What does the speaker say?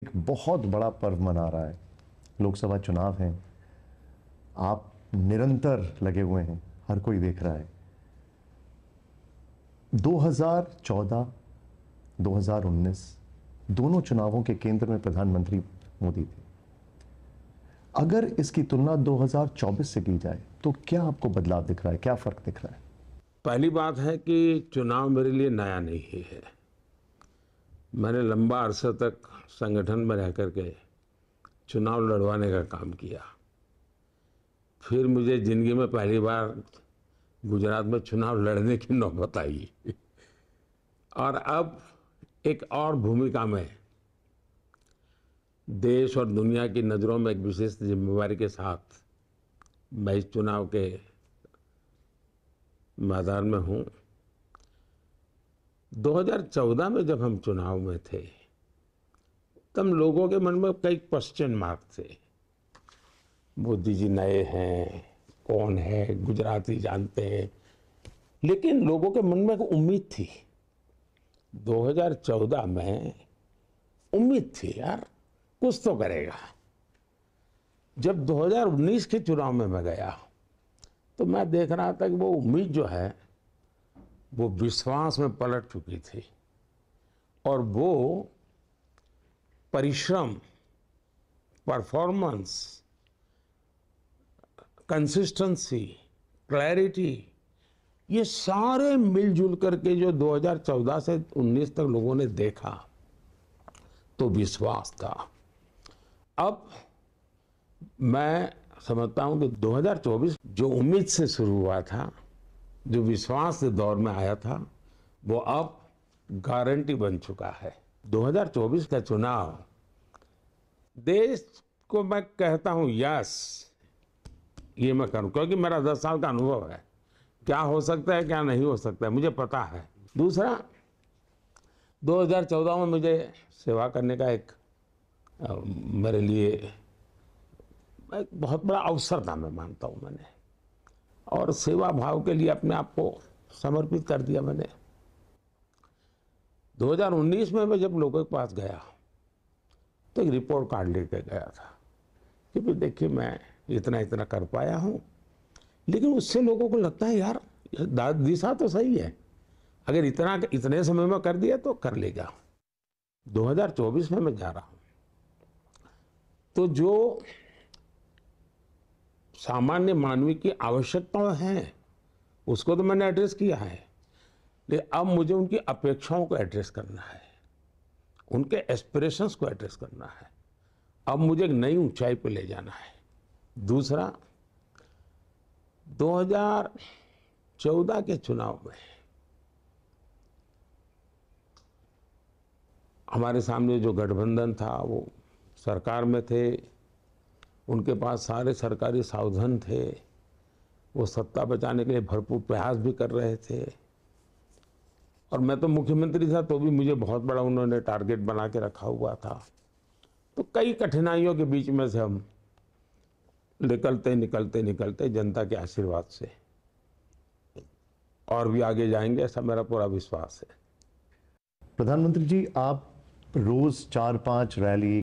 एक बहुत बड़ा पर्व मना रहा है। लोकसभा चुनाव हैं, आप निरंतर लगे हुए हैं, हर कोई देख रहा है। 2014, 2019 दोनों चुनावों के केंद्र में प्रधानमंत्री मोदी थे। अगर इसकी तुलना 2024 से की जाए तो क्या आपको बदलाव दिख रहा है, क्या फर्क दिख रहा है? पहली बात है कि चुनाव मेरे लिए नया नहीं है। मैंने लंबा अरसा तक संगठन में रह करके चुनाव लड़वाने का काम किया। फिर मुझे जिंदगी में पहली बार गुजरात में चुनाव लड़ने की नौबत आई और अब एक और भूमिका में देश और दुनिया की नज़रों में एक विशेष जिम्मेवारी के साथ मैं इस चुनाव के मैदान में हूँ। 2014 में जब हम चुनाव में थे तब लोगों के मन में कई क्वेश्चन मार्क थे। मोदी जी नए हैं, कौन है, गुजराती जानते हैं, लेकिन लोगों के मन में एक उम्मीद थी। 2014 में उम्मीद थी यार कुछ तो करेगा। जब 2019 के चुनाव में मैं गया तो मैं देख रहा था कि वो उम्मीद जो है वो विश्वास में पलट चुकी थी और वो परिश्रम, परफॉर्मेंस, कंसिस्टेंसी, क्लैरिटी, ये सारे मिलजुल करके जो 2014 से 19 तक लोगों ने देखा तो विश्वास था। अब मैं समझता हूं कि 2024 जो उम्मीद से शुरू हुआ था, जो विश्वास के दौर में आया था, वो अब गारंटी बन चुका है। 2024 का चुनाव देश को मैं कहता हूं यस, ये मैं करूं क्योंकि मेरा 10 साल का अनुभव है। क्या हो सकता है क्या नहीं हो सकता है मुझे पता है। दूसरा, 2014 में मुझे सेवा करने का एक मेरे लिए एक बहुत बड़ा अवसर था, मैं मानता हूं मैंने, और सेवा भाव के लिए अपने आप को समर्पित कर दिया मैंने। 2019 में मैं जब लोगों के पास गया तो एक रिपोर्ट कार्ड लेकर गया था कि भाई देखिए मैं इतना इतना कर पाया हूं, लेकिन उससे लोगों को लगता है यार दिशा तो सही है, अगर इतने समय में कर दिया तो कर लेगा। 2024 में मैं जा रहा हूं तो जो सामान्य मानवीय की आवश्यकताएं हैं उसको तो मैंने एड्रेस किया है, लेकिन अब मुझे उनकी अपेक्षाओं को एड्रेस करना है, उनके एस्पिरेशंस को एड्रेस करना है। अब मुझे एक नई ऊंचाई पर ले जाना है। दूसरा, 2014 के चुनाव में हमारे सामने जो गठबंधन था वो सरकार में थे, उनके पास सारे सरकारी साधन थे, वो सत्ता बचाने के लिए भरपूर प्रयास भी कर रहे थे और मैं तो मुख्यमंत्री था तो भी मुझे बहुत बड़ा उन्होंने टारगेट बना के रखा हुआ था। तो कई कठिनाइयों के बीच में से हम निकलते निकलते निकलते जनता के आशीर्वाद से और भी आगे जाएंगे, ऐसा मेरा पूरा विश्वास है। प्रधानमंत्री जी, आप रोज 4-5 रैली